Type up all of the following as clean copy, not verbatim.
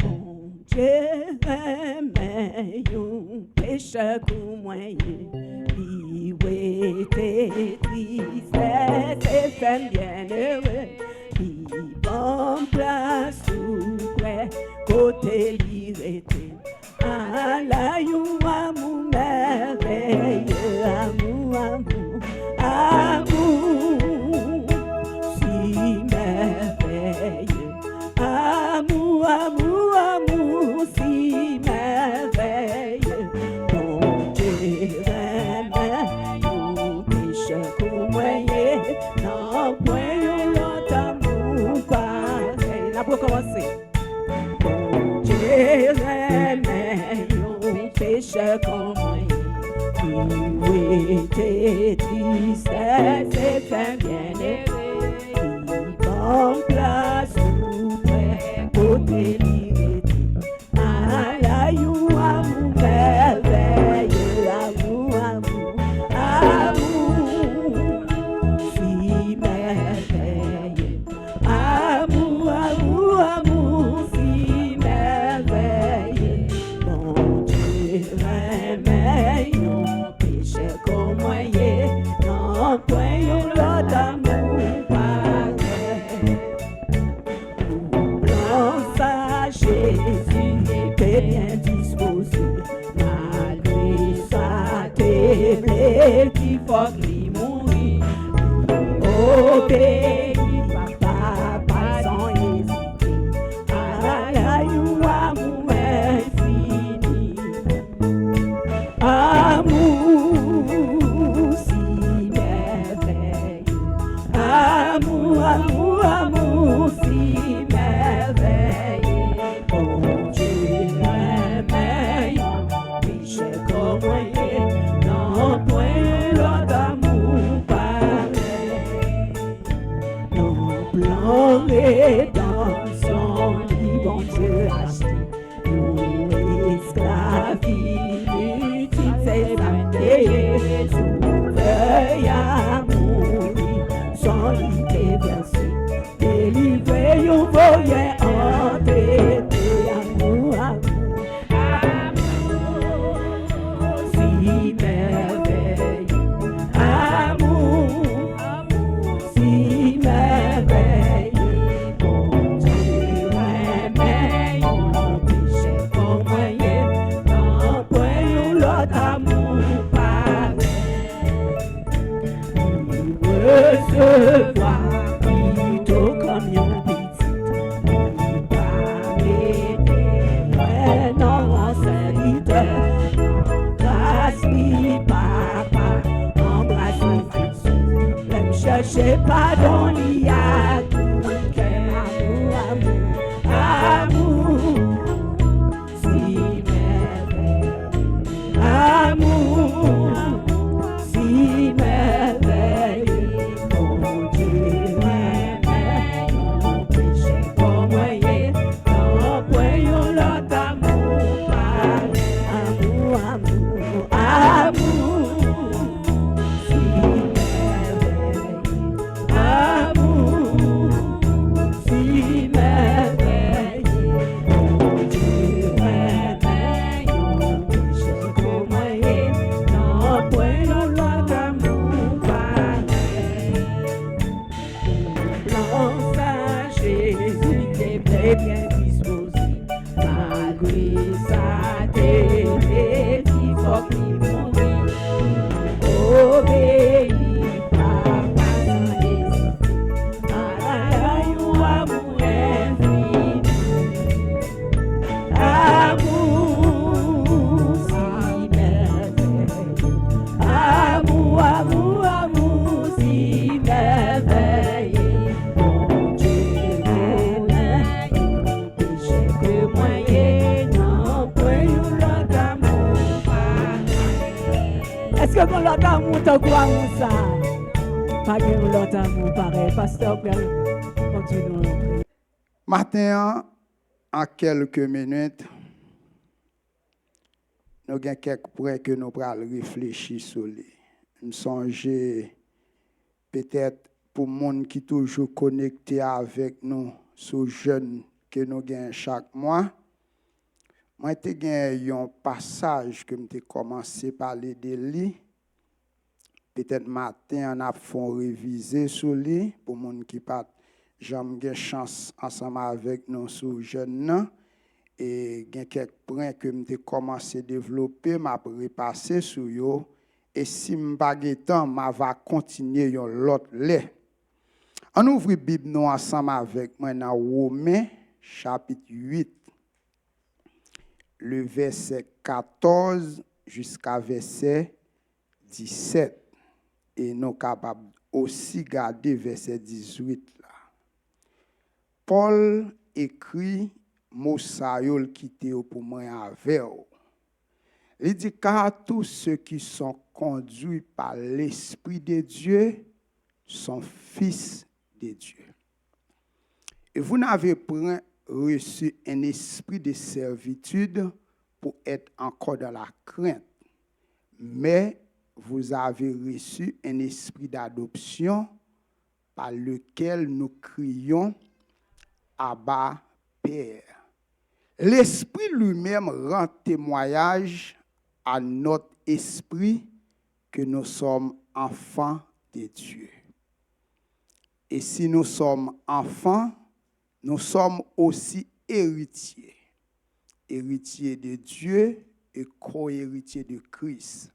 Mon Dieu, mais un péché comme moi, il était triste, c'est fait bien heureux, il bon place sous près, côté l'irrité. Ah là, you amour merveilleux, amour, si merveilleux. Amour, si merveilleux. Mon Dieu, nous péchons comme moyen, non, point l'autre amour pareil. On va commencer. Mon Dieu, nous péchons comme moyen, qui était triste, c'est fait bien aimé, qui bon place. Ah, you amour merveilleux, amour, si merveilleux, amour, si merveilleux. Mon Dieu, réveille nos péchés comme moyen, non point l'autre amour pareil. Jésus était bien disposé, malgré sa faiblesse, il faut qu'il mourit. Obéis, papa, sans hésiter. You amour infini. Amour, si merveilleux. Amour, si merveilleux. Mon Dieu, merveilleux, péché comme moyen, non point l'autre amour pareil. Nos plans rédemption, bon Dieu acheté, nous esclaves inutiles, c'est amené, souverain à mourir, sans idée versée, délivré, on voyait entrer. Recevoir, plutôt comme une petite, pas m'aider, non, serviteur, grâce, papa, embrasse Jésus, même chercher pardon, il y a tout cœur, amour, si merveilleux, amour, si merveilleux. Bien disposé, malgré sa télé, il faut qu'il mourit. Obéis, papa, sans hésiter. You amour infini. Amour, si merveilleux. Amour, si merveilleux. Est-ce que vous l'autre amour t'as quoi ça? Pas que l'autre amour pareil. Pasteur, continue. Matin, en quelques minutes, nous avons quelques points que nous allons réfléchir sur lui. Je me songe peut-être pour les gens qui sont toujours connectés avec nous sur jeûne que nous gagnons chaque mois. Moi, j'ai gagné un passage que j'ai commencé à parler de lui. Peut-être matin, on a fait réviser sur lui pour les gens qui pas jamais chance ensemble avec nous sur jeûne. Et il y a quelques points que j'ai commencé à développer, je vais repasser sur eux. Et si je n'ai pas de temps, je vais continuer l'autre lait. On ouvre la Bible nous ensemble avec moi dans Romains, chapitre 8, le verset 14 jusqu'à verset 17. Et nous sommes capables aussi de garder verset 18 là. Paul écrit Moussayol quitté pour moi avec. Il dit car tous ceux qui sont conduits par l'Esprit de Dieu sont fils de Dieu. Et vous n'avez pas reçu un esprit de servitude pour être encore dans la crainte, mais vous avez reçu un esprit d'adoption par lequel nous crions Abba, Père. L'Esprit lui-même rend témoignage à notre esprit que nous sommes enfants de Dieu. Et si nous sommes enfants, nous sommes aussi héritiers. Héritiers de Dieu et co-héritiers de Christ.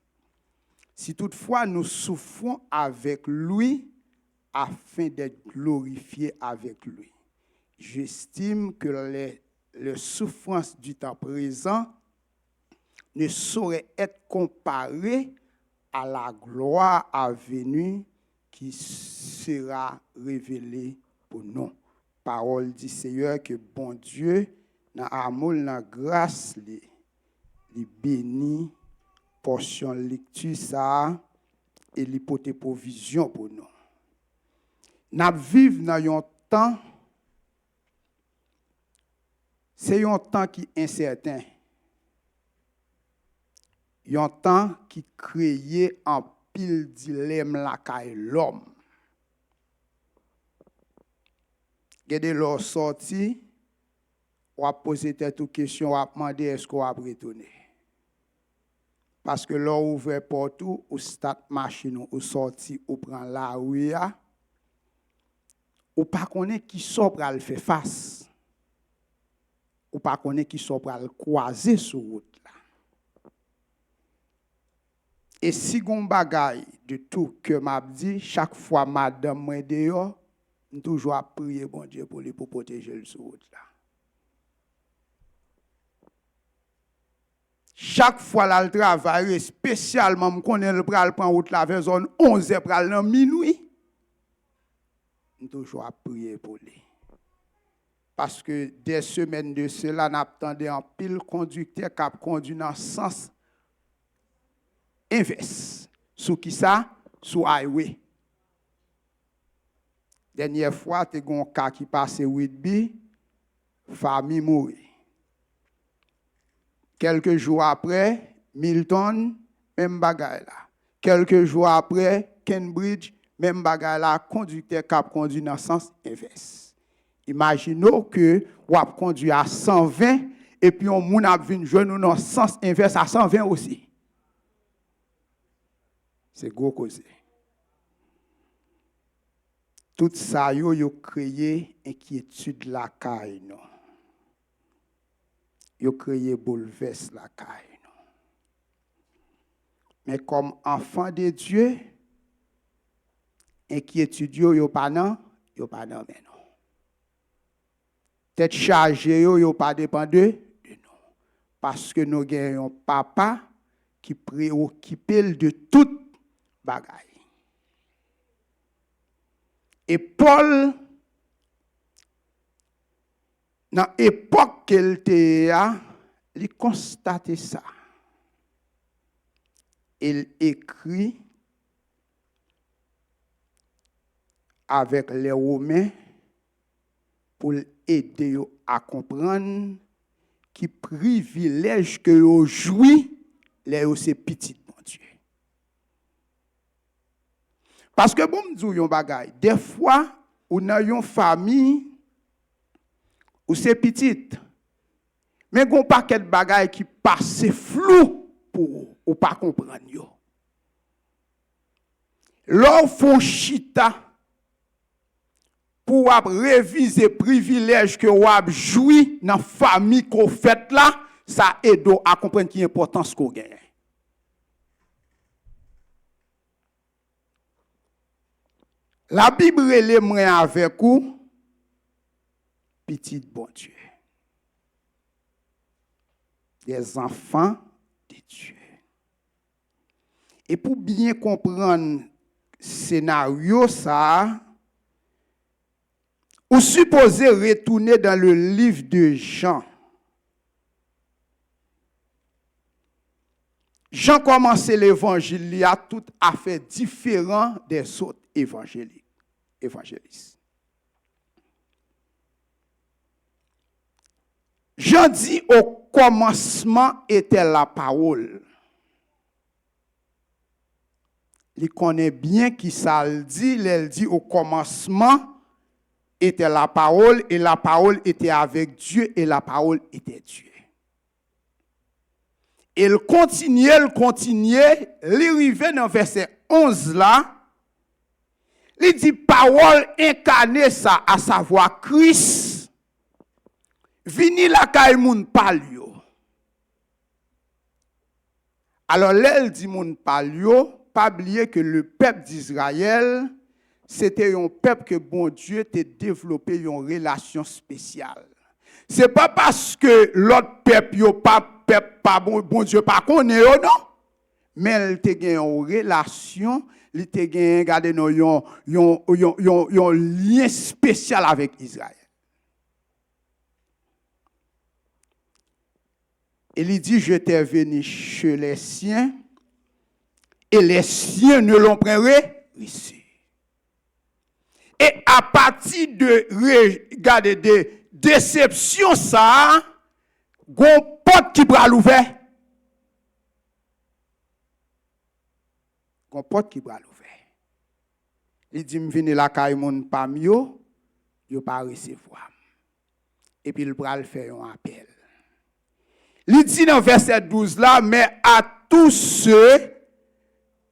Si toutefois nous souffrons avec lui afin d'être glorifiés avec lui. J'estime que les souffrances du temps présent ne sauraient être comparées à la gloire à venir qui sera révélée pour nous. Parole du Seigneur que bon Dieu, dans l'amour, dans la grâce, les bénit, portion lecture ça et l'hypothèse provision pour nous. Nous vivons dans un temps, c'est un temps qui est incertain. Un temps qui crée un pile dilemme la caille l'homme. Gardez leur sorti, ou a posé toute question, ou a demandé est-ce qu'on va retourner. Parce que l'on ouvre partout, ou start machine, ou sorti, ou prend la rue, ou pas connaît qui sort pour le faire face. Ou pas connaît qui sort pour le croiser sur route là. Et si gon bagay de tout que m'a dit, chaque fois madame moi dehors, toujours à prier bon Dieu pour lui pour protéger le sur route là. Chaque fois là le travail spécialement me connaît le pral prend route là vers zone 11h pral dans minuit. Toujours à prier pour lui. Parce que des semaines de cela, nous attendons un pile conducteur qui a conduit dans le sens inverse. Sous qui ça? Sous highway. Dernière fois, tu as un cas qui passe Whitby, famille mourit. Quelques jours après, Milton, même bagaille là. Quelques jours après, Cambridge, même bagaille là, conducteur qui a conduit dans le sens inverse. Imaginons que vous avez conduit à 120 et puis on moun a vu joindre dans le sens inverse à 120 aussi. C'est gros causé. Tout ça yo créé inquiétude la caille non. Yo créé bouleverse la caille non. Mais comme enfant de Dieu, inquiétude yo pas non mais non. Tête chargée yo pas dépend de nous. Parce que nous avons un papa qui préoccupé de toute bagaille. Et Paul, dans l'époque qu'il était, il constate ça. Il écrit avec les Romains pour aider à comprendre qui privilège que vous jouissez les c'est petit mon Dieu. Parce que bon me dis yon bagay, des fois on a une famille ou c'est petite. Mais gon paquet de bagaille qui passe flou pour ou pas comprendre yo. L'on font chita pour réviser privilège que ou a joui dans famille qu'on fait là, ça aide à comprendre qui importance qu'on gagne. La Bible est moi avec vous, petit bon Dieu. Des enfants de Dieu. Et pour bien comprendre scénario ça, vous supposez retourner dans le livre de Jean. Jean commençait l'évangile, il y a tout à fait différent des autres évangélistes. Jean dit au commencement était la parole. Il connaît bien qui ça le dit, il dit au commencement était la parole et la parole était avec Dieu et la parole était Dieu. Et il continuait, il arrivait dans verset 11 là, il dit parole incarnée ça, à savoir Christ, vini la kay moun palio. Alors là, il dit moun palio, pas oublier que le peuple d'Israël, c'était un peuple que bon Dieu t'a développé une relation spéciale. C'est pas parce que l'autre peuple yo pas bon Dieu pas connaît non, mais il t'a gagné une relation, il t'a gagné garder un lien spécial avec Israël. Et il dit je t'ai venu chez les siens et les siens ne l'ont pas reçu. Et à partir de regarder des déceptions ça, gon porte qui bras ouvert. Gon porte qui bras ouvert. Il dit m'vini la kay moun pa yo pas recevoir. Et puis il bras faire un appel. Il dit dans verset 12 là, mais à tous ceux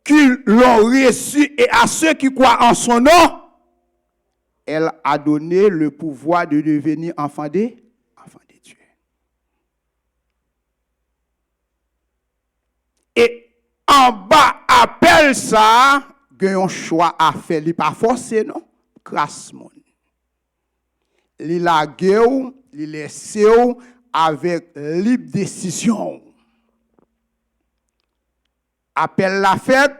qui l'ont reçu et à ceux qui croient en son nom, elle a donné le pouvoir de devenir enfant de Dieu. Et en bas, appelle ça, il y a un choix à faire. Il n'est pas forcé, non? Grâce, mon. Il a guéri, il laisse avec libre décision. Appel la fête,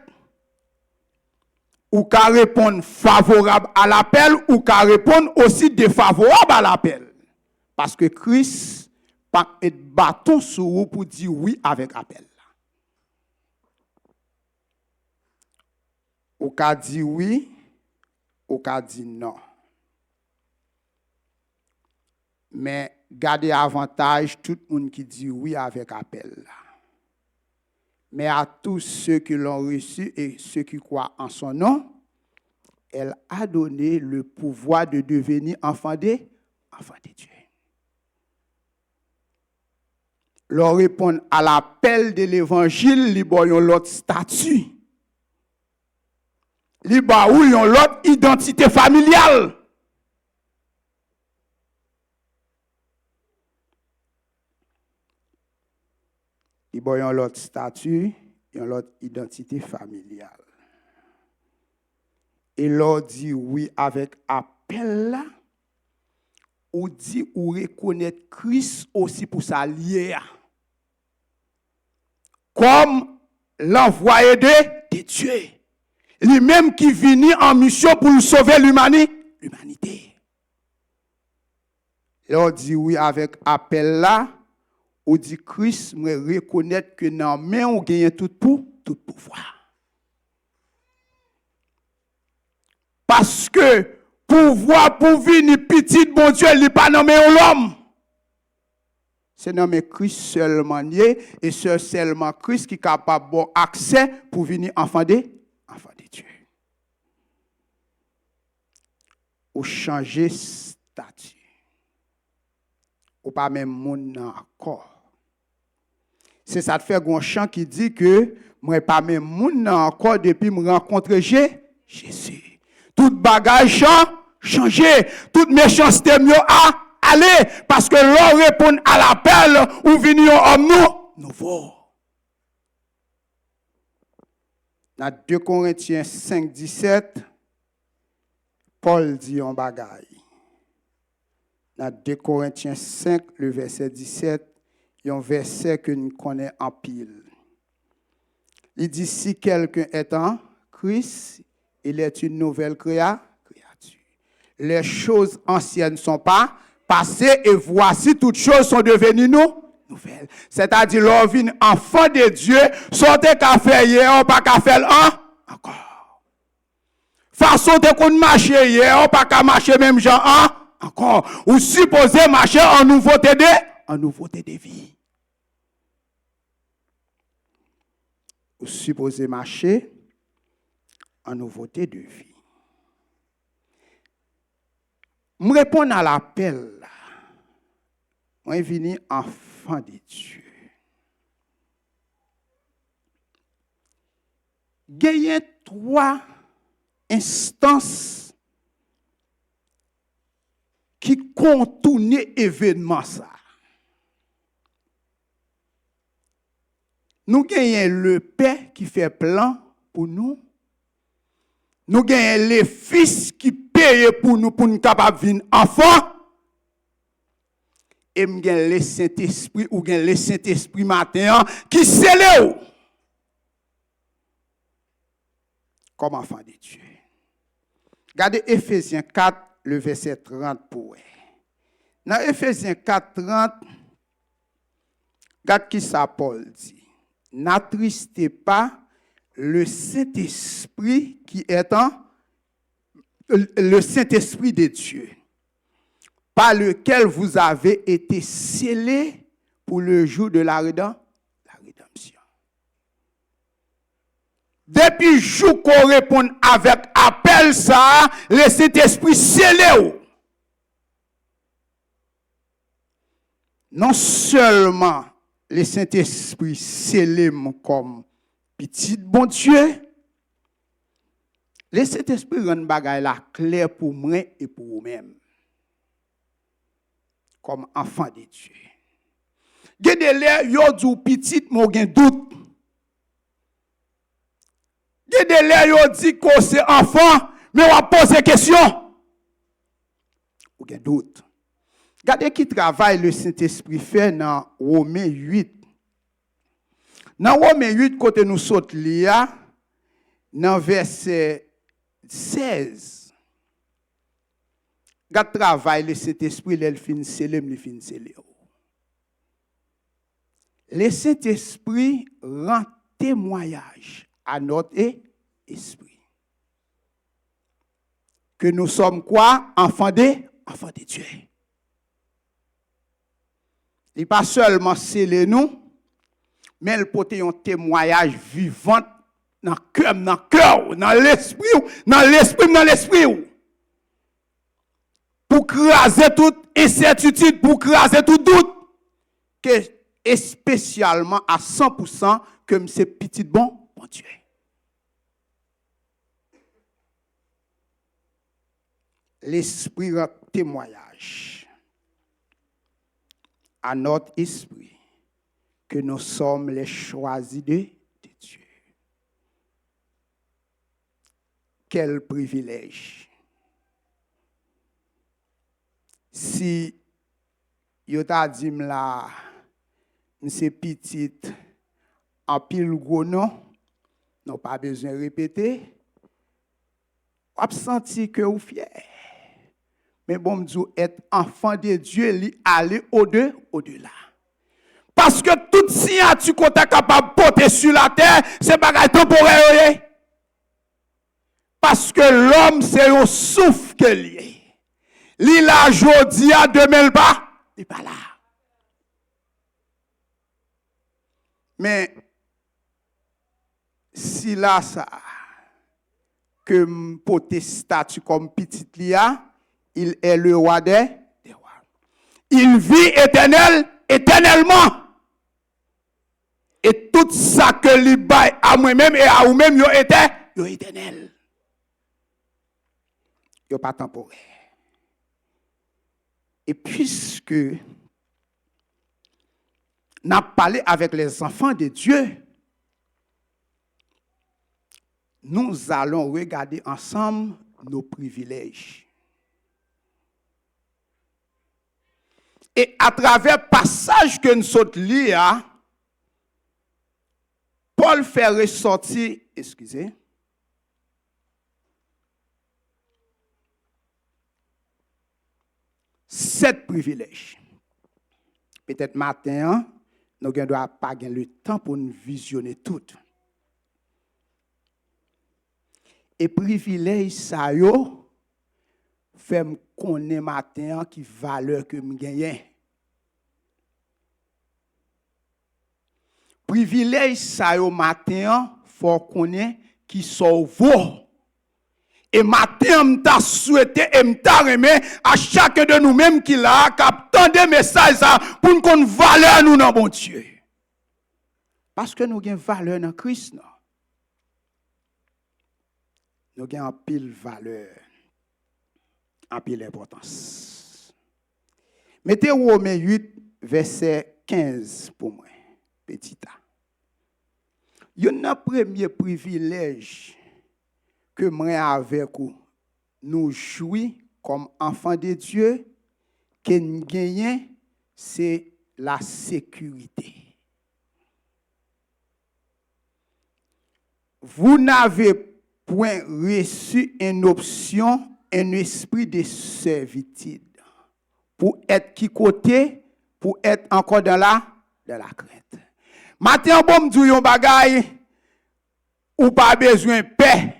ou qu'à répondre favorable à l'appel, ou qu'à répondre aussi défavorable à l'appel. Parce que Christ pas un bâton sur vous pour dire oui avec appel. Ou qu'à dire oui, ou qu'à dire non. Mais gardez avantage tout le monde qui dit oui avec appel. Mais à tous ceux qui l'ont reçu et ceux qui croient en son nom, elle a donné le pouvoir de devenir enfant de Dieu. Leur répondre à l'appel de l'évangile, ils ont l'autre statut. Ils ont l'autre identité familiale. Ils ont l'autre statut, ils ont l'autre identité familiale. Et leur dit oui avec appel là, ou dit ou reconnaître Christ aussi pour sa liée. Comme l'envoyé de Dieu. Lui-même qui vient en mission pour sauver l'humanité. Leur dit oui avec appel là, ou dit Christ me reconnaître que dans main on gagne tout pouvoir. Parce que pouvoir pour venir petit bon Dieu, il n'est pas nommé l'homme. C'est nommé Christ seulement et c'est seulement Christ qui est capable d'avoir accès pour venir enfant de Dieu. Ou changer statut. ou pas même moun nan encore. C'est ça te fait un chant qui dit que moi pas même moun nan encore depuis me rencontrer Jésus. Tout bagage changé, toute méchanceté mieux à aller parce que l'on répond à l'appel ou venir homme nouveau. Dans 2 Corinthiens 5, 17, Paul dit un bagaille. Dans 2 Corinthiens 5, le verset 17, il y a un verset que nous connaissons en pile. Il dit, si quelqu'un est en Christ, il est une nouvelle créature. Les choses anciennes ne sont pas passées et voici toutes choses sont devenues nouvelles. C'est-à-dire, l'on vient enfant de Dieu, sortez qu'à faire hier, pas qu'à faire encore. Façon de qu'on marche hier, pas qu'à marcher même genre encore. Ou supposez marcher en nouveauté de vie. Ou supposez marcher en nouveauté de vie. Je réponds à l'appel. Je suis venu enfant de Dieu. Il y a 3 instances qui contournent l'événement ça. Nous avons le Père qui fait plan pour nous. Nous avons les fils qui payent pour nous capables de venir enfants. Et nous avons le Saint-Esprit ou le Saint-Esprit matin qui scellé comme enfant de Dieu. Regardez Ephésiens 4, le verset 30 pour eux. Dans Ephésiens 4, 30, regarde qui ça Paul dit. N'attristez pas le Saint-Esprit qui est le Saint-Esprit de Dieu, par lequel vous avez été scellés pour le jour de la rédemption. Depuis le jour qu'on répond avec appel ça, le Saint-Esprit scellé. Non seulement le Saint-Esprit scellé comme petit bon Dieu, le Saint-Esprit rend bagay la clair pour moi et pour vous-même. Comme enfant de Dieu. Gade lè yo dou petit mo gen doute. Gade lè yo di ko c'est enfant, mais on pose question. Ou gen doute. Gade qui travaille le Saint-Esprit fait dans Romains 8. Dans Romains 8, côté nous saute lia, dans verset 16. Gade travaille le Saint-Esprit, le fin scellé, le fin scellé. Le Saint-Esprit rend témoignage à notre esprit. Que nous sommes quoi? Enfants de Dieu. Il n'est pas seulement scellé nous, mais il porte un témoignage vivant dans le cœur, dans l'esprit. Pour craser toute incertitude, pour craser tout doute, que et spécialement à 100% comme c'est petit bon Dieu. L'esprit rend témoignage à notre esprit que nous sommes les choisis de Dieu. Quel privilège. Si yo t'a dit là c'est petit en pile gros non pas besoin de répéter. On a senti que vous fier. Mais bon Dieu être enfant de Dieu lui aller au-delà. Parce que toute signature qu'on est capable de porter sur la terre, c'est pas temporaire. Parce que l'homme c'est un souffle que lié. Li la jodi a demain il pas là. Mais si là ça que m'pote statut comme petit lia, il est le roi des rois. il vit éternellement. Et tout ça que lui baille à moi-même et à vous-même, yo éternel. Yo pas temporaire. Et puisque n'a parlé avec les enfants de Dieu, nous allons regarder ensemble nos privilèges. Et à travers le passage que nous sommes lus, Paul fait ressortir, excusez, sept privilèges. Peut-être matin, nous ne devons pas avoir le temps pour nous visionner tout. Et privilège ça yo fait me connaître matin qui valeur que me gagne. Privilège ça yo matin faut connaître qui sauve. Et matin m'ta souhaité et m'ta remet à chacun de nous-mêmes qui l'a captant des messages pour nous connaître valeur nous dans bon Dieu. Parce que nous avons valeur dans Christ non. Nous avons en pile valeur, en pile importance. Mettez Romains 8, verset 15 pour moi, petit a. Il y a un premier privilège que moi avec vous, nous jouons comme enfants de Dieu, que nous gagnons, c'est la sécurité. Vous n'avez point reçu une option, un esprit de servitude. Pour être qui côté, pour être encore dans la crainte. Maintenant, bon, me dit un bagay, ou pas besoin de paix,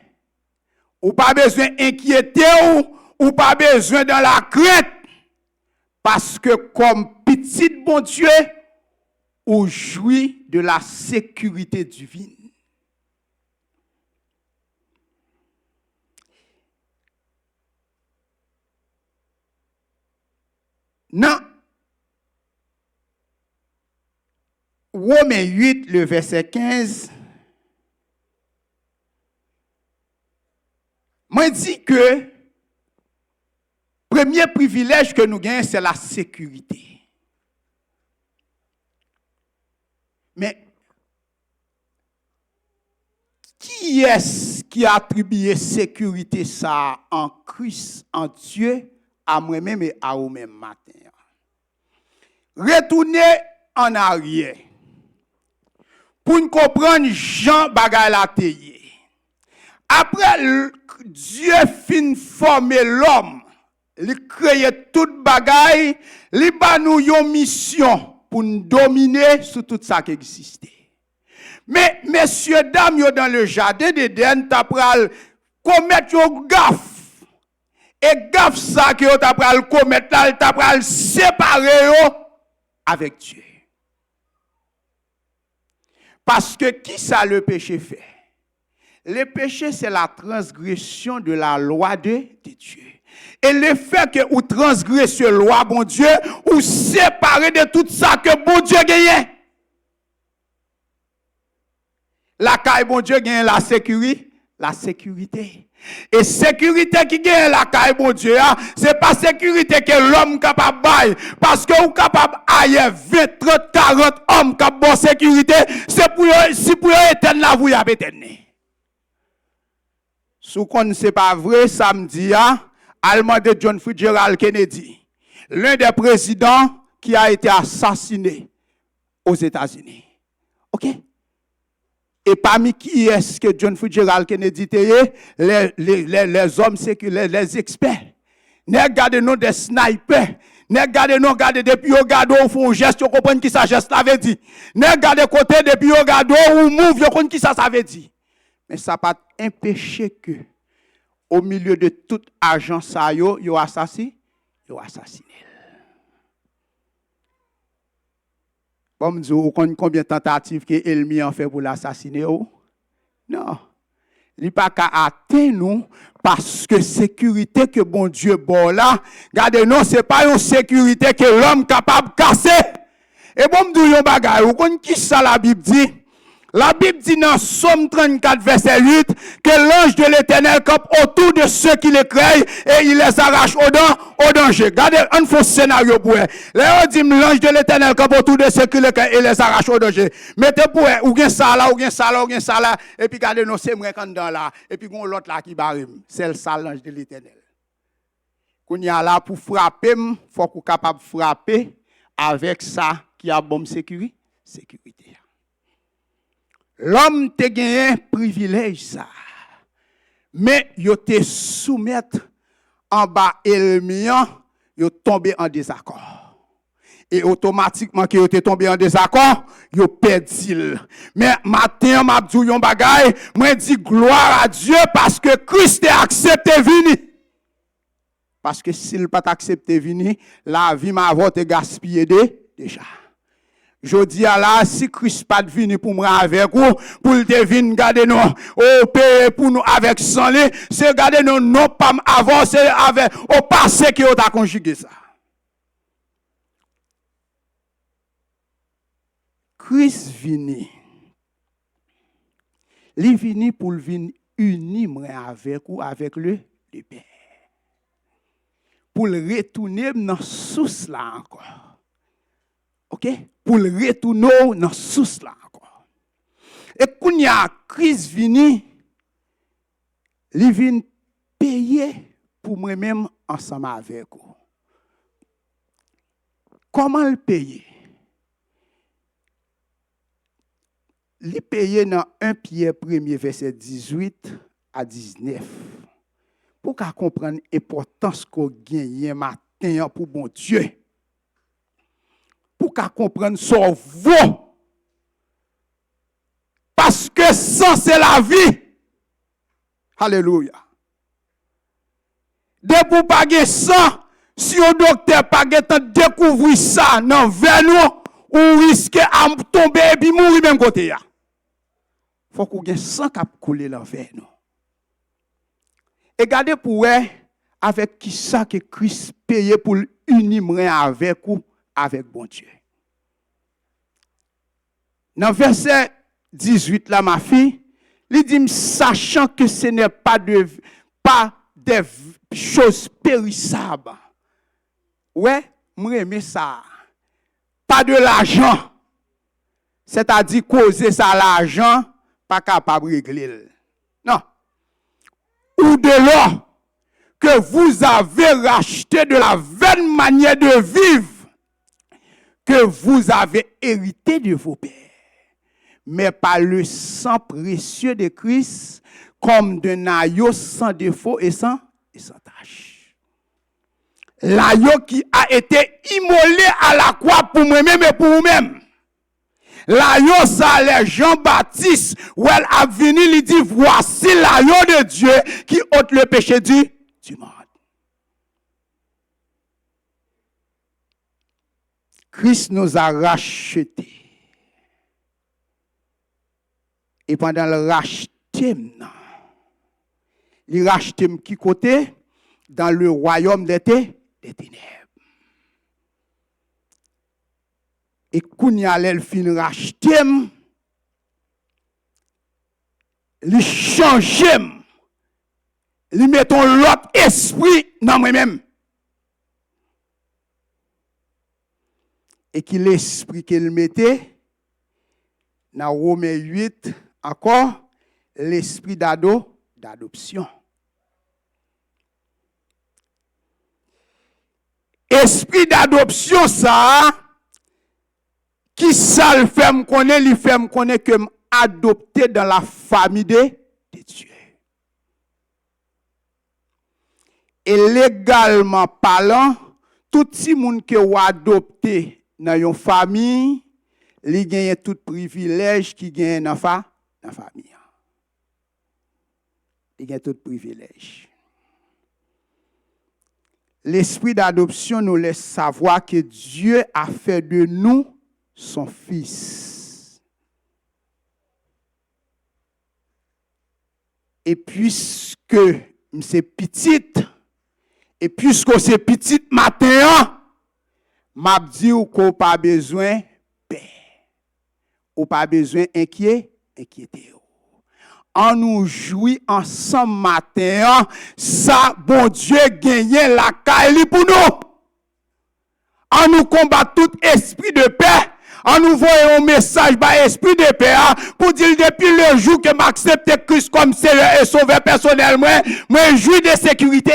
ou pas besoin d'inquiéter, ou pas besoin dans la crainte. Parce que comme petit bon Dieu, ou jouit de la sécurité divine. Non. Romains 8, le verset 15, moi dit que premier privilège que nous gagnons, c'est la sécurité. Mais qui est-ce qui a attribué sécurité ça en Christ, en Dieu, à moi-même et à vous-même matin? Retournez en arrière pour nous comprendre Jean bagay la teye. Après Dieu fin former l'homme, il crée toute bagay, il ba nous une mission pour nous dominer sur tout ça qui existait. Mais messieurs dames yo dans le jardin d'Éden t'a pral commettre yo gaffe. Et gaffe ça que yo t'a pral commettre là, t'a pral séparer yo avec Dieu. Parce que qui ça le péché fait? Le péché, c'est la transgression de la loi de Dieu. Et le fait que vous transgressez la loi, bon Dieu, vous séparez de tout ça que bon Dieu gagne. La caille, bon Dieu, gagne la sécurité. La sécurité. Et sécurité qui gagne la caille, bon Dieu, c'est pas sécurité que l'homme capable de bailler. Parce que vous capable d'ailleurs 20, 30, 40 hommes qui ont bonne sécurité, c'est pour si pour éteindre la vous y a éteindre. Si vous ne connaissez pas vrai, samedi, allemand de John Fitzgerald Kennedy, l'un des présidents qui a été assassiné aux États-Unis. OK? Et parmi qui est-ce que John Fitzgerald Kennedy était? Les hommes séculaires, les experts. Ne regardez nous des snipers. Ne regardez nous, regardez depuis au gado au fond geste, vous comprenez qui ça geste ça veut dire. Ne regardez côté depuis au gado ou move, vous comprenez qui ça veut dire. Mais ça pas empêcher que au milieu de tout agent ça yo assassiné. Bon, vous connaissez combien de tentatives que Elmi a fait pour l'assassiner? Non. il pas qu'à atteindre nous parce que sécurité que bon Dieu bon là, regardez non, c'est pas une sécurité que l'homme capable de casser. Et bon me dire un bagage, vous connaissez qui ça la Bible dit? La Bible dit dans Somme 34, verset 8, que l'ange de l'Éternel campe autour de ceux qui les craignent et il les arrache au danger. Regardez un faux scénario pour eux. Là, on dit l'ange de l'Éternel campe autour de ceux qui les craignent et les arrache au danger. Mettez pour eux, ou bien ça là, ou bien ça là, ou bien ça là, et puis regardez, non, c'est moi quand dans là, et puis on l'autre là qui barre. C'est le ça l'ange de l'Éternel. Quand il y a là pour frapper, il faut qu'on soit capable de frapper avec ça qui a bonne sécurité. L'homme te gagné un privilège ça. Mais il te soumettre en bas Elmian, il tombé en désaccord. Et automatiquement que il tombé en désaccord, il perdu. Mais matin m'a dit yon bagay, moi dit gloire à Dieu parce que Christ a accepté venir. Parce que s'il pas accepté venir, la vie m'a été gaspillée déjà. Je dis à la, si Christ pas venu pour moi avec vous, pour te venir garder nous, au payer pour nous avec sang, c'est garder nous non pas avancer avec au passé qui a conjugué ça. Christ vini. Il vini pour venir unir avec vous, avec le Père. Pour le retourner dans la source là encore. OK? Pour le retourner dans la source là encore. Et quand il y a Christ vini, il vient payer pour moi-même ensemble avec vous. Comment le payer? Il paye dans 1 Pierre 1er verset 18 à 19. Pour qu'on comprenne l'importance qu'on gagne matin pour bon Dieu. Pour qu'on comprenne son vaut. Parce que ça, c'est la vie. Alléluia. De pour pas gagner ça, si un docteur pas découvrir ça dans nous, on risque à tomber et puis mourir même côté. Il faut qu'on ait 100 cap couler l'envers nous. Et regardez pour eux, avec qui ça que Christ paye pour unir avec vous, avec bon Dieu. Dans verset 18, là, ma fille, il dit, sachant que ce n'est pas des choses périssables. Ouais, moi j'aime ça. Pas de l'argent. C'est-à-dire causer ça l'argent, pas capable de régler. Non. Ou de l'or que vous avez racheté de la vaine manière de vivre que vous avez hérité de vos pères, mais par le sang précieux de Christ, comme d'un agneau sans défaut et sans tache. L'agneau qui a été immolé à la croix pour moi-même et pour vous-même. L'agneau, ça, les Jean-Baptiste, où elle a venu, il dit, voici l'agneau de Dieu qui ôte le péché du monde. Christ nous a rachetés. Et pendant le racheté, il racheté qui côté? Dans le royaume des ténèbres. Et quand il a fin racheté, il change, il met l'autre esprit dans moi-même. Et qui l'esprit qu'il mettait, dans Romains 8, encore, l'esprit d'adoption. Esprit d'adoption, ça, qui ça le fait me connaître, il fait me connaître que adopté dans la famille de Dieu. Et légalement parlant, tout le monde qui a adopté dans une famille, il gagne tout privilège qui gagne dans la famille. Il gagne tout privilège. L'esprit d'adoption nous laisse savoir que Dieu a fait de nous son fils. Et puisque c'est petite, et puisque c'est petite matin, m'a dit qu'on pas besoin paix. Ou pas besoin inquiéter. On nous jouit ensemble matin, ça bon Dieu gagne la caille pour nous. On nous combat tout esprit de paix. On nous voit un message par esprit de paix pour dire depuis le jour que m'accepte Christ comme Seigneur et Sauveur personnellement, moi jouis de sécurité.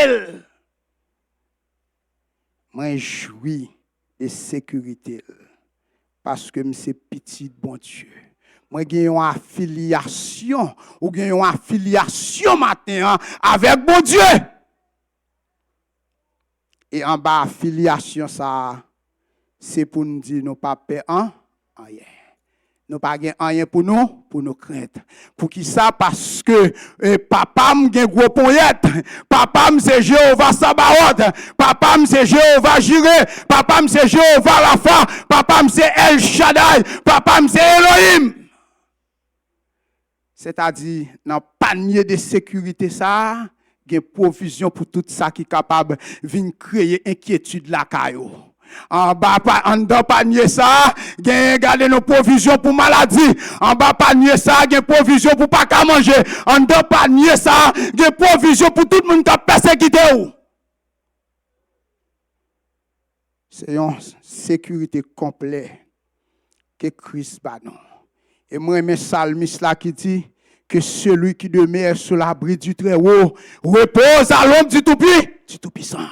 Moi jouis de sécurité parce que c'est petit bon Dieu. Moi j'ai une affiliation ou j'ai une affiliation matin avec bon Dieu. Et en bas affiliation ça c'est pour nous dire nous pas peur en rien. Nous pas rien pour nous craindre. Pour qui ça parce que papa m gen gros poète, papa m c'est Jéhovah Sabaoth, papa m c'est Jéhovah Jireh, papa m c'est Jéhovah Rapha, papa m c'est El Shaddai, papa m c'est Elohim. C'est-à-dire dans panier de sécurité ça, gen provision pour tout ça qui est capable de créer inquiétude la caillou. En bas panier ça, garder nos provisions pour maladie. En bas panier ça, gain provision pour pas qu'à manger. En bas panier ça, gain provision pour tout le monde qui a persécuté. C'est une sécurité complète que Christ bat nous. Et moi, mes psalmistes là qui dit que celui qui demeure sous l'abri du Très-Haut repose à l'ombre du Tout-Puissant.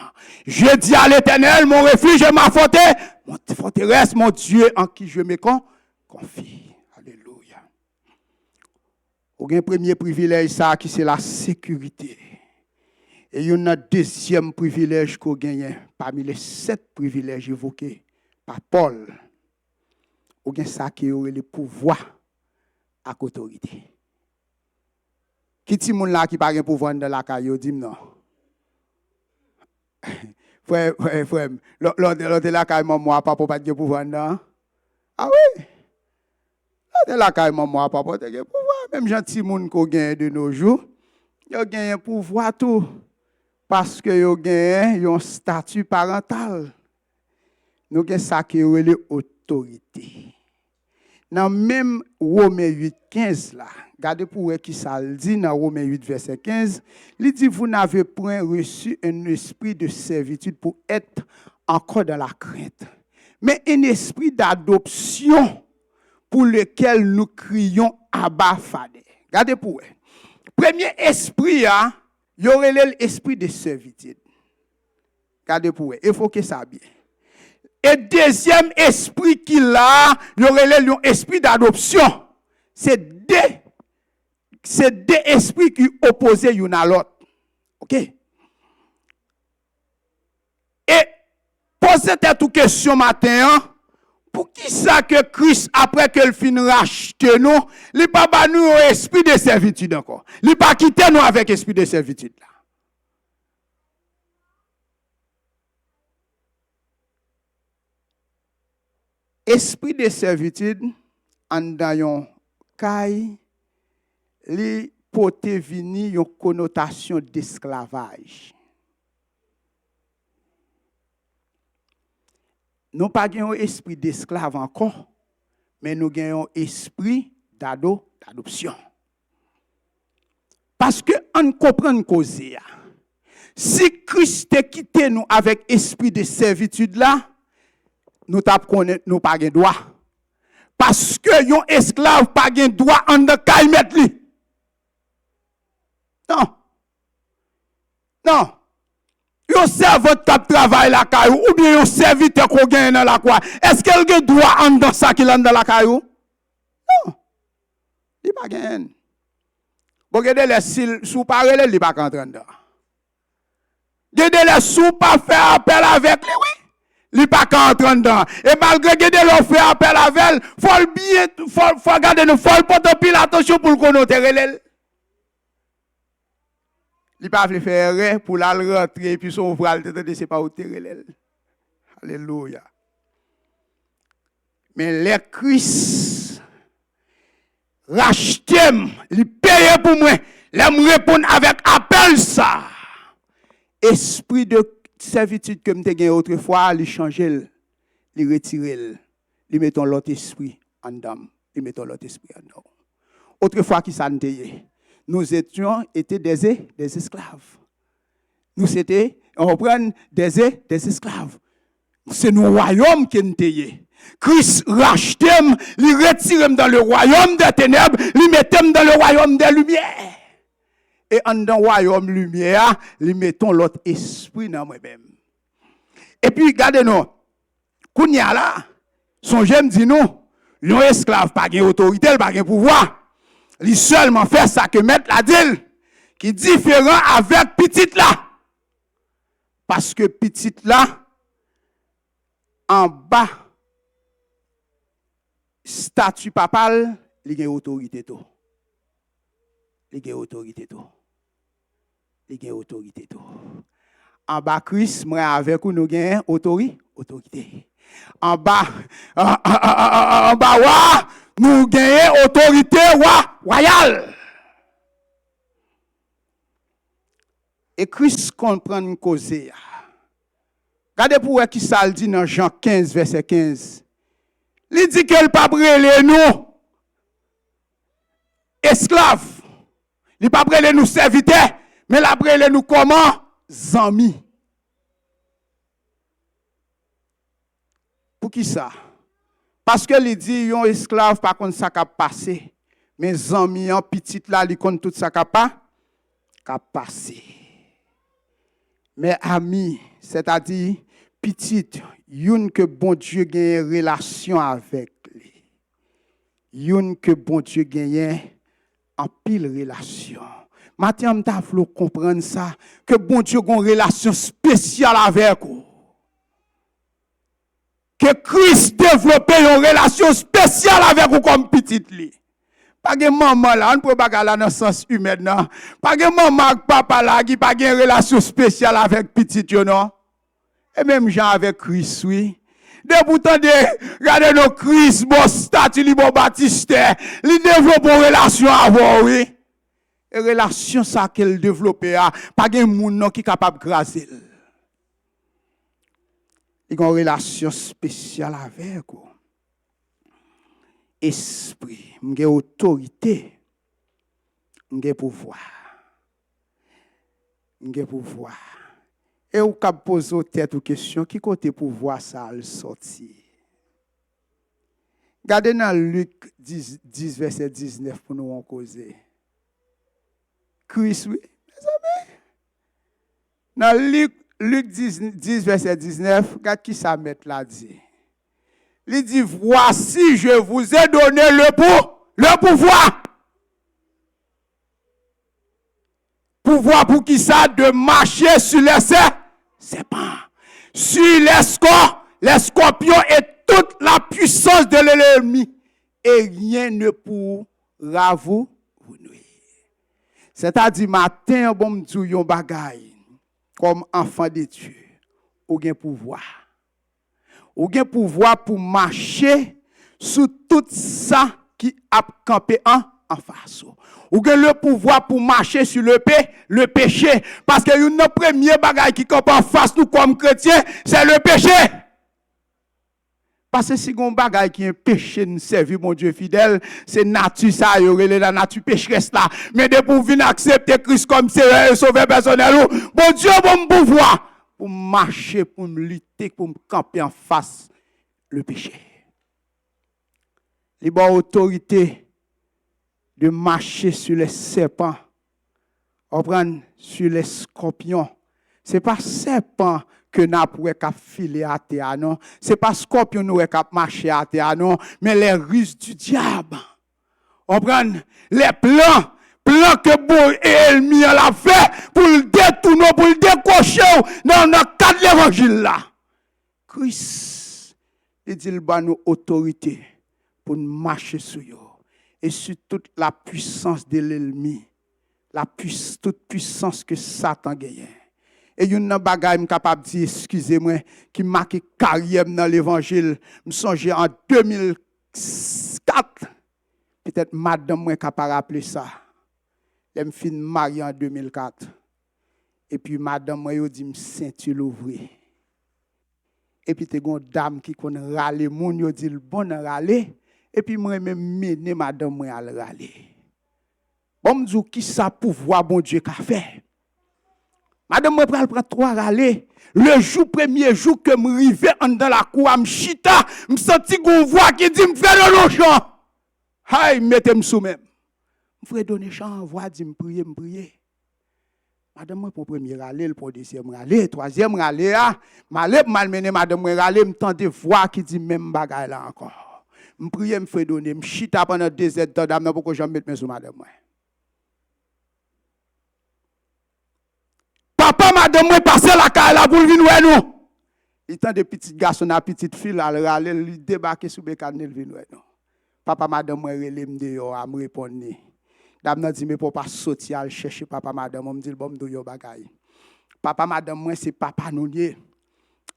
Je dis à l'Éternel, mon refuge et ma forteresse, mon Dieu en qui je me confie. Alléluia. Au premier privilège, ça, qui c'est la sécurité. Et il y a un deuxième privilège qu'on gagne parmi les 7 privilèges évoqués par Paul. Ou bien ça qui aurait le pouvoir à l'autorité. Qui ti moun là qui pas gen pouvoir dans la caillou dit non. Frère, l'autre la caille moi papa pas de pouvoir non. Ah oui. L'autre la caille moi papa pas de pouvoir même gentil moun ko gen de nos jours, yo gen pouvoir tout parce que yo gen un statut parental. Nous gen ça qui relève autorité. Dans même Romains 8:15 là, regardez pour qui ça le dit dans Romains 8 verset 15, il dit vous n'avez point reçu un esprit de servitude pour être encore dans la crainte, mais un esprit d'adoption pour lequel nous crions Abba Father. Regardez pour eux. Premier esprit il y aurait l'esprit de servitude. Regardez pour eux, il faut que ça bien. Et deuxième esprit qu'il a, il y aurait l'esprit d'adoption. C'est deux esprits qui opposent l'un à l'autre. OK? Et posez-vous toute question matin, pour qui ça que Christ, après qu'il finit racheter nous, il n'a pas banni un esprit de servitude encore. Il n'a pas quitté nous avec esprit de servitude là. Esprit de servitude, en dans yon caille, li pote vini yon connotation d'esclavage. Nous pas gen yon esprit d'esclave encore, mais nous gen yon esprit d'adoption. Parce que on comprend cause ya. Si Christ te quitté nous avec esprit de servitude là, nous tap connaître nous pas gen droit. Parce que yon esclave pas gen droit en de kay met li. Non. Yon servant qui travaille la caillou ou bien yon serviteur qu'on gagne dans la quoi. Est-ce qu'elle a droit en dans ça qu'il a dans la caillou? Non. Il pas gagne. Bon regardez les sous parler il pas rentrer dedans. Regardez les sous pas faire appel avec lui, oui. Il pas rentrer dedans. Et malgré que de faire appel avec elle, faut garder nous faut porter pile attention pour qu'on note relève. Il pas veut faire rien pour la rentrer puis son voile de c'est pas au relève. Alléluia. Mais les Christ racheté, il paye pour moi, L'aime répondre avec appel ça. Esprit de servitude que m'te gagné autrefois, il changer, il retirer, il mettons l'autre esprit en dame, il mettons l'autre esprit en nous. Autrefois qui ça nous étions des esclaves. Nous étions on prend des esclaves. C'est nos royaumes qui nous Christ rachète, il retire dans le royaume des ténèbres, il met dans le royaume des lumières. Et en dans le royaume lumière, il mettons l'autre esprit dans moi-même. Et puis, regardez-nous, Kounia là, son j'aime dit nous, l'on esclave, pas de autorité, pas de pouvoir. Il seulement fait ça que mettre la dit, qui est différent avec petite là. Parce que petite là, en bas, statut papal, il y a autorité tout. Il y a autorité tout. Il y a autorité tout. En bas, Christ, moi avec nous, nous avons autorité. En bas, nous avons autorité royale. Et Christ comprend une cause. Regardez pour qui ça dit dans Jean 15, verset 15. Il dit qu'elle pas brûler nous esclaves. Il pas brûler nous serviteurs, mais il a brûler nous comment? Amis. Pour qui ça? Parce que il dit yon esclave par contre ça qu'a passé. Mais amis en petite là, il compte tout ça qu'a passé. Mais amis, c'est-à-dire petite, yon que bon Dieu gagne relation avec lui. Yon que bon Dieu gagne en pile relation. Maintenant, m'ta vle comprendre ça que bon Dieu a une relation spéciale avec vous. Que Christ développe une relation spéciale avec vous comme petite li. Pas de maman là, on ne peut pas aller dans le sens humain non. Pas de maman et papa là qui pas une relation spéciale avec petite yo non. Et même gens avec Christ oui. De pourtant de regardez nos Christ bon statut li bon baptiste, li développe une relation avec oui. Et relation ça qu'elle développe pas de monde non qui capable graser. Il y a une relation spéciale avec vous. Esprit, m'ge autorité, m'ge pouvoir. M'ge pouvoir. Et ou cap poser tête ou question qui côté pouvoir ça le sorti. Regardez dans Luc 10 verset 19 pour nous en causer. Christ oui, mes amis. Dans Luc 10 verset 19, regarde qui ça met là dit. Il dit, voici, je vous ai donné le pouvoir. Pouvoir pour qui ça? De marcher sur les serpents, sur les scorpions et toute la puissance de l'ennemi. Et rien ne pourra vous nuire. C'est-à-dire, matin, bon, m'dou yon bagay, comme enfant de Dieu, ou gen pouvoir. Ou gen pouvoir pour marcher sur tout ça qui a campé en face. Ou gen le pouvoir pour marcher sur le péché. Parce que une premier bagage qui campe en face nous comme chrétiens, c'est le péché. Parce que si on bagage qui est péché, nous servir mon Dieu fidèle, c'est nature ça, y aurait la nature pécheresse là. Mais de pour venir accepter Christ comme sauveur personnel, bon Dieu bon pouvoir. Pour marcher, pour me lutter, pour me camper en face le péché. Il y a autorité de marcher sur les serpents, sur les scorpions. Ce n'est pas serpent que nous pourrions filer à terre, non. Ce n'est pas scorpion nous pourrions marcher à terre, non. Mais les ruses du diable. On prend les plans que bon ennemi l'a fait pour le détourner, pour le décocher dans le cadre de l'évangile là. Christ, il dit qu'il a nous autorité pour marcher sur eux et sur toute la puissance de l'ennemi, toute puissance que Satan gagne. Et il y a un bagage capable de dire, excusez-moi, qui marque carrière dans l'évangile. Je me songe en 2004, peut-être madame moi capable de rappeler ça. Je me suis marié en 2004. Et puis, madame, moi, yo dit, ceinture l'ouvrir. Et puis, tu as une dame qui connaît râler, moun yo dit, bon râler. Et puis, moi, même mener madame, moi, à râler. Bon, me dis, qui ça pouvoir, bon Dieu, qu'a fait? Madame, moi, prend 3 râler. Le premier jour que me rive dans la cour, me chita, me senti qu'on voix qui dit, me fait le champ. Hay, mettez-moi sous même. Me ferait donner champ, voix, dit, me prier. Madame, moi, pour premier râler, pour deuxième râler, troisième râler, malmené, madame, moi, râler, me tente voix qui dit, même bagaille là encore. Me prier, me fait donner, me chita pendant 2 heures de temps, pour que je mette mes sous madame, moi. Papa, madame, moi, passe la caille là pour venir nous. Il tend des petits garçons, des petites filles, à râler, il débarque sous le canal, il vient nous. Papa, madame, moi, relève dehors, à me répondre. Dame dit, mais papa sorti à chercher papa, madame, on me dit, bon, me yo bagay. Papa, madame, moi, c'est papa, nous lié.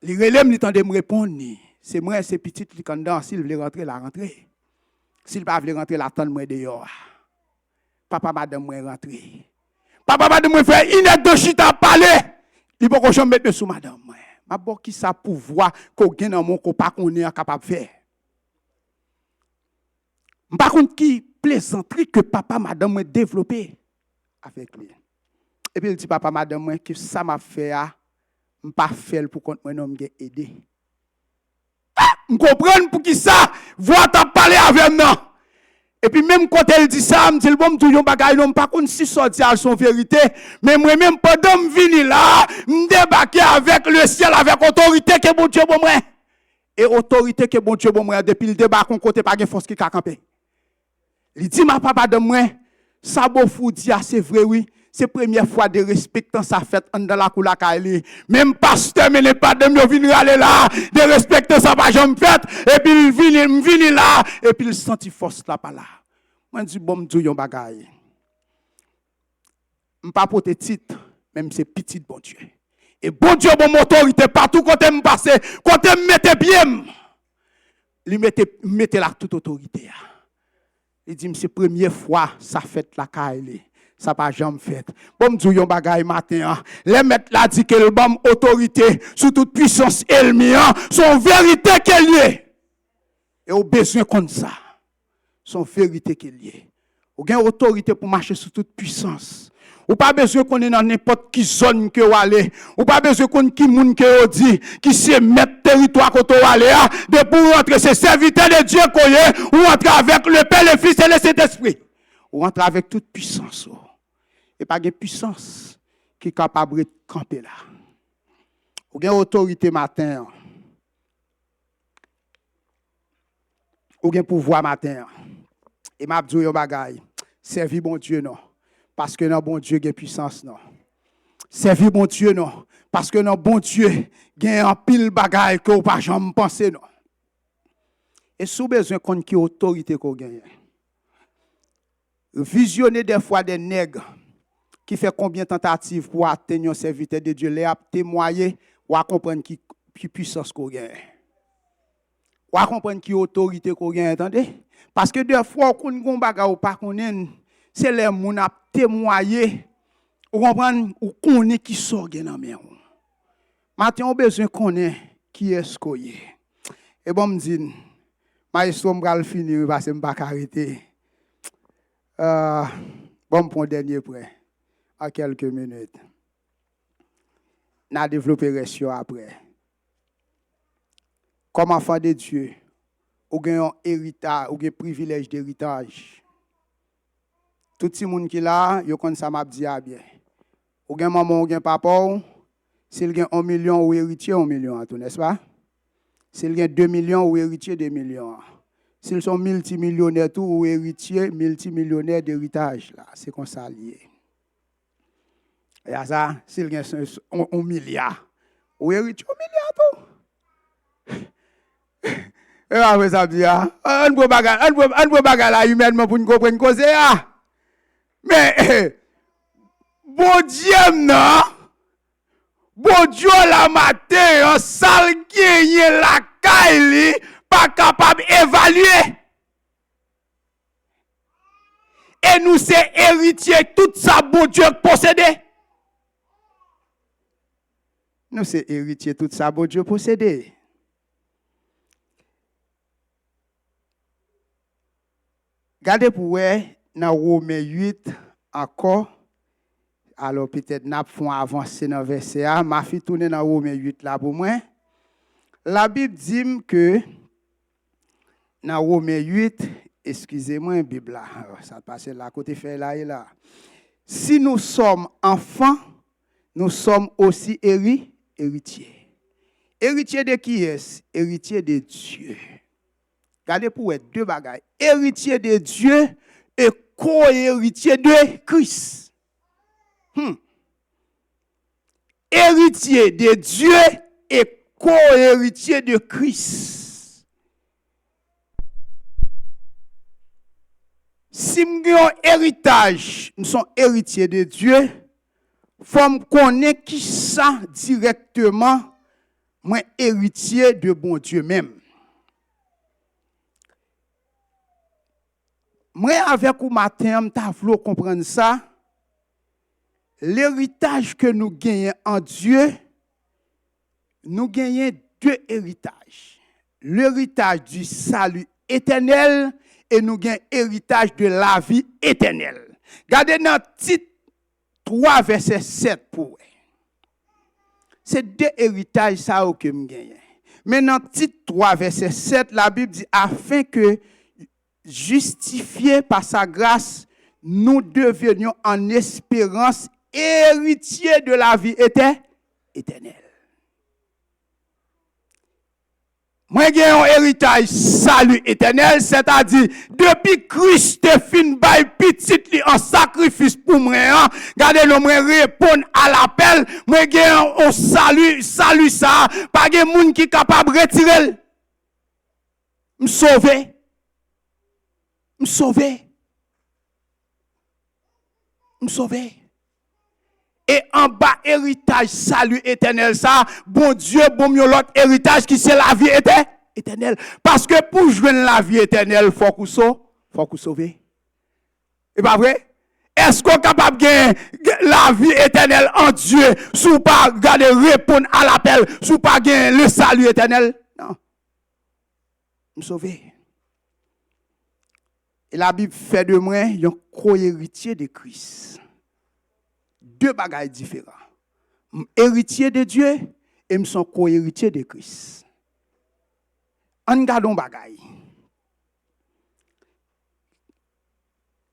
Il relève, il tend de me répondre. C'est moi, c'est petit, il candidat, s'il veut rentrer, la rentrer. S'il ne veut pas rentrer, la tendre, moi, dehors. Papa, madame, moi, rentrer. Papa, madame, moi, fait une aide de chita parler. Il faut que je mette sous madame, moi. Ma bon, qui ça pouvoir qu'on gagne dans mon copain qu'on est capable de faire. Par contre, qui plaisanterie que papa, madame, m'a développé avec lui. Et puis il dit, papa, madame, moi, que ça m'a fait, je ne pas faire pour qu'on m'ait aidé. Je comprends pour qui ça, voir ta parler avec moi. Et puis même quand elle dit ça, je dis, bon, je bagay non pas contre si sorti à son vérité, mais moi même pendant que je viens là, je débarque avec le ciel, avec autorité que bon Dieu bon moi. Et autorité que bon Dieu bon moi, depuis le débarque, on côté pas de force qui a campé. Il dit, ma papa de moi, ça beau fou dit, c'est vrai, oui. C'est la première fois de respecter sa fête dans la coula kaili. Même pasteur, mais n'est pas de me venir aller là, de respecter sa pas jamais fête. Et puis il vient là, et puis il sentit force là, pas là. Moi, je dis, bon, je dis, yon bagay. Je ne pas porter titre, même c'est petit, bon Dieu. Et bon Dieu, mon autorité, partout côté me passe, côté me mette bien. Il mette là toute autorité. Il dit, c'est la première fois ça fait la kaili. Ça pas jamais fait. Bon me yon bagay matin, les maîtres là dit que le bon autorité sous toute puissance ennemi, son vérité qu'elle est. Et au besoin comme ça. Son vérité qu'elle est. Ou gain autorité pour marcher sous toute puissance. Ou pas besoin qu'on est dans n'importe qui zone que vous allez. Ou pas besoin qu'on qui moun que vous dit qui se mettre territoire que vous allez de pour rentrer c'est serviteur de Dieu qu'on est ou entrer avec le Père, le Fils et le Saint-Esprit. Ou entrer avec toute puissance. Et pas de puissance qui est capable de camper là. Ou bien autorité matin. Ou bien pouvoir matin. Et m'a dit yo bagay, servi bon Dieu non. Parce que non bon Dieu a puissance non. Servi bon Dieu non. Parce que non bon Dieu a un pile bagay que ou pas jamais penser non. Et sous besoin qu'on qui autorité qu'on gagne. Visionner des fois des nègres qui fait combien de tentatives pour atteindre un serviteur de Dieu, les a témoigné, ou à comprendre qui puissance qu'on gagne. Ou à comprendre qui autorité qu'on gagne, attendez? Parce que des fois, qu'on ne baga ou pas connaît, c'est les gens qui témoigné, ou comprendre, ou connaît qui sort dans main. Maintenant, on a besoin de connaître qui est-ce qu'on est. Et bon, me dit, maestro, je vais finir parce que je ne vais pas arrêter. Bon, pour le dernier point. En quelques minutes. On a développé réaction après. Comme enfant de Dieu, on a un héritage, on a un privilège d'héritage. Tout le monde qui est là, il connaît ça m'a dit bien. On a maman, on a papa, s'il a 1 million ou héritier 1 million, n'est-ce pas? S'il a 2 millions ou héritier 2 millions. S'ils sont multimillionnaires tout ou héritiers multimillionnaires d'héritage là, c'est comme ça lié. Et à ça, s'il y a 1 milliard, ou héritier 1 milliard tout. Et après ça dit, on peut bagarre là humainement pour nous comprendre cause là. Mais bon Dieu non. Bon Dieu la matin, un sale gagné la caille pas capable d'évaluer. Et nous c'est héritiers, tout ça, bon Dieu possédé. Nous c'est héritiers, tout ça, bon Dieu possédé. Regardez pour vous, dans Romains 8, encore. Alors peut-être nous pouvons avancer dans le verset A. Ma fille tourne dans Romains 8 là pour moi. La Bible dit que dans Romains 8, excusez-moi, Bible là, ça passe là, côté fait là et là. Si nous sommes enfants, nous sommes aussi héritiers. Héritiers de qui est-ce? Héritiers de Dieu. Regardez pour vous, deux bagailles. Héritier de Dieu et co-héritier de Christ. Héritier de Dieu et co-héritier de Christ. Si nous avons un héritage, nous sommes héritiers de Dieu, il faut connaître qui ça directement, moi héritier de bon Dieu même. Moi avec vous matin, je voulu comprendre ça. L'héritage que nous gagnons en Dieu, nous gagnons deux héritages. L'héritage du salut éternel et nous gagnons l'héritage de la vie éternelle. Regardez dans titre 3, verset 7 pour vous. C'est deux héritages ça que nous gagnons. Mais dans titre 3, verset 7, la Bible dit afin que justifiés par sa grâce, nous devenions en espérance héritiers de la vie éternelle. Moi, j'ai un héritage salut éternel, c'est-à-dire, depuis Christ fin by petit en sacrifice pour moi, regardez-le, moi répondre à l'appel, moi j'ai un salut ça, pas de monde qui est capable de retirer. Me sauver. Me sauver. Et en bas, héritage, salut éternel, ça, bon Dieu, bon mieux l'autre héritage qui c'est la vie éternelle. Parce que pour joindre la vie éternelle, il faut qu'on sauve. Et pas vrai? Est-ce qu'on est capable de gagner la vie éternelle en Dieu, sous pas garder répondre à l'appel, sous pas gagner le salut éternel? Non. Me sauver. Et la Bible fait de moi un co-héritier de Christ. Deux bagages différents. Héritier de Dieu et je suis co-héritier de Christ. En gardons bagaille.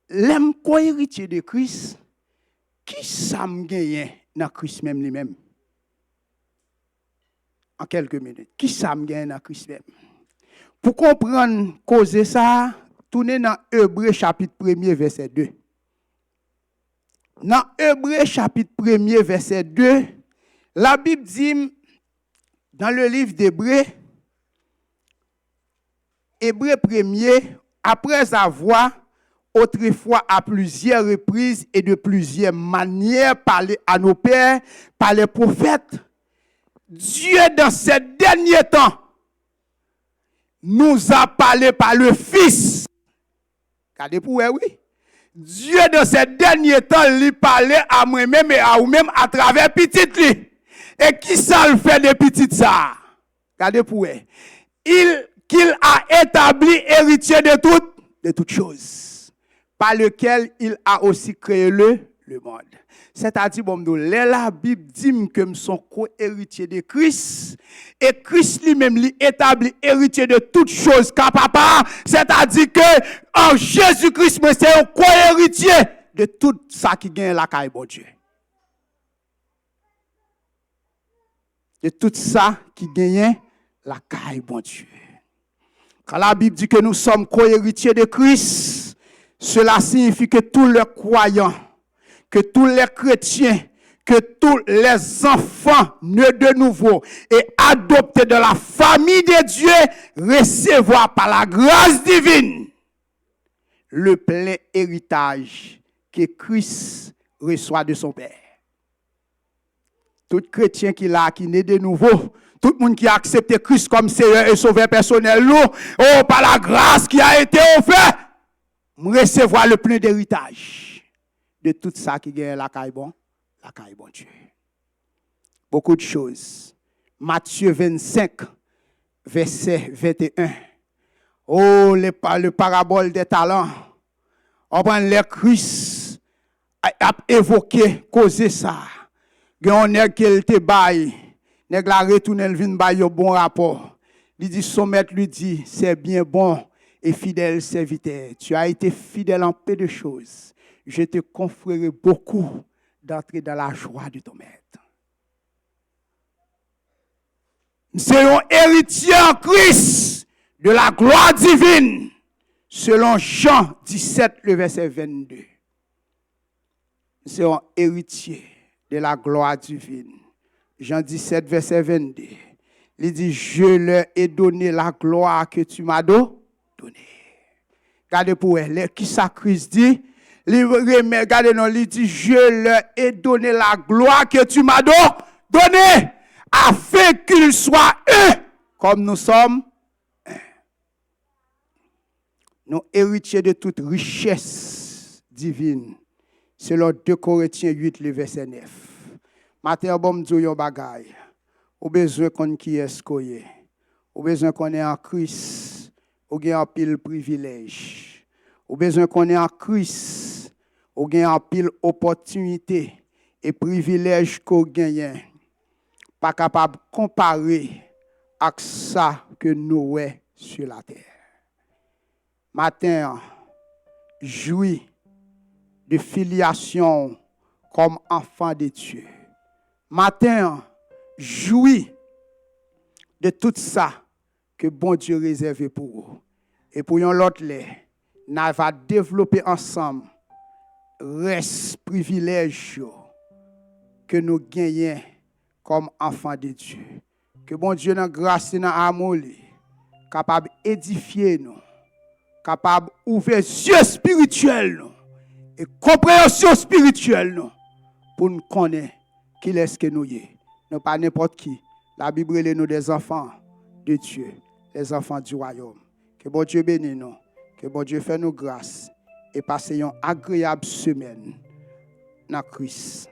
L'aime co-héritier de Christ, qui ça me gagne dans Christ même lui-même? En quelques minutes. Qui ça me gagne dans Christ même? Pour comprendre, causer ça, tournez dans Hébreux chapitre 1er, verset 2. Dans Hébreux chapitre 1er, verset 2, la Bible dit, dans le livre d'Hébreux, Hébreux 1er, après avoir autrefois à plusieurs reprises et de plusieurs manières parlé à nos pères, par les prophètes, Dieu dans ces derniers temps nous a parlé par le Fils. Regardez pour vous, oui. Dieu dans ces derniers temps lui parlait à moi-même et à vous-même à travers petit lui. Et qui ça le fait de petit ça? Regardez pour vous. Qu'il a établi héritier de toutes choses, par lequel il a aussi créé le monde. C'est-à-dire, bon, la Bible dit que nous sommes co-héritiers de Christ, et Christ lui-même lui établi héritier de toutes choses, car papa, c'est-à-dire que en Jésus-Christ, c'est un co-héritier de tout ça qui gagne la caille, bon Dieu. De tout ça qui gagne la caille, bon Dieu. Quand la Bible dit que nous sommes co-héritiers de Christ, cela signifie que tous les croyants, que tous les chrétiens, que tous les enfants nés de nouveau et adoptés de la famille de Dieu recevront par la grâce divine le plein héritage que Christ reçoit de son Père. Tout chrétien qui est né de nouveau, tout le monde qui a accepté Christ comme Seigneur et Sauveur personnel, par la grâce qui a été offerte, recevoir le plein d'héritage de tout ça qui gagne la caille bon Dieu. Beaucoup de choses. Matthieu 25, verset 21. Oh, le parabole des talents. On prend les Christ a évoqué, causé ça. On nèg qu'elle te bail, nèg la retourne elle vinn bail au bon rapport. Il dit son maître lui dit, c'est bien bon et fidèle serviteur. Tu as été fidèle en peu de choses. Je te confierai beaucoup d'entrer dans la joie de ton maître. Nous serons héritiers en Christ de la gloire divine, selon Jean 17, le verset 22. Nous serons héritiers de la gloire divine. Jean 17, verset 22. Il dit, je leur ai donné la gloire que tu m'as donnée. Regardez pour elle, qui ça Christ dit? Regardez, non, il dit, je leur ai donné la gloire que tu m'as donnée, afin qu'ils soient un, comme nous sommes un. Nous héritiers de toute richesse divine, selon 2 Corinthiens 8, le verset 9. Matin, bon, m'dou yon bagay. Ou besoin qu'on qui est skoye. Ou besoin qu'on est en Christ. Ou gen en pile privilège. Ou besoin qu'on est en Christ. Ou gen en pile opportunité et privilège qu'on gagne. Pas capable de comparer avec ça que nous avons sur la terre. Matin, jouis de filiation comme enfant de Dieu. Matin, jouis de tout ça que bon Dieu réservé pour vous. Et pour l'autre, nous allons développer ensemble reste privilège que nous gagnons comme enfants de Dieu. Que bon Dieu, dans grâce et dans amour, capable d'édifier nous, capable d'ouvrir les yeux spirituels nous, et compréhension spirituelle nous, pour nous connaître qui est-ce que nous sommes. Nous pas n'importe qui. La Bible est nous des enfants de Dieu, les enfants du royaume. Que bon Dieu bénisse nous, que bon Dieu fait nous grâce et passe une agréable semaine dans Christ.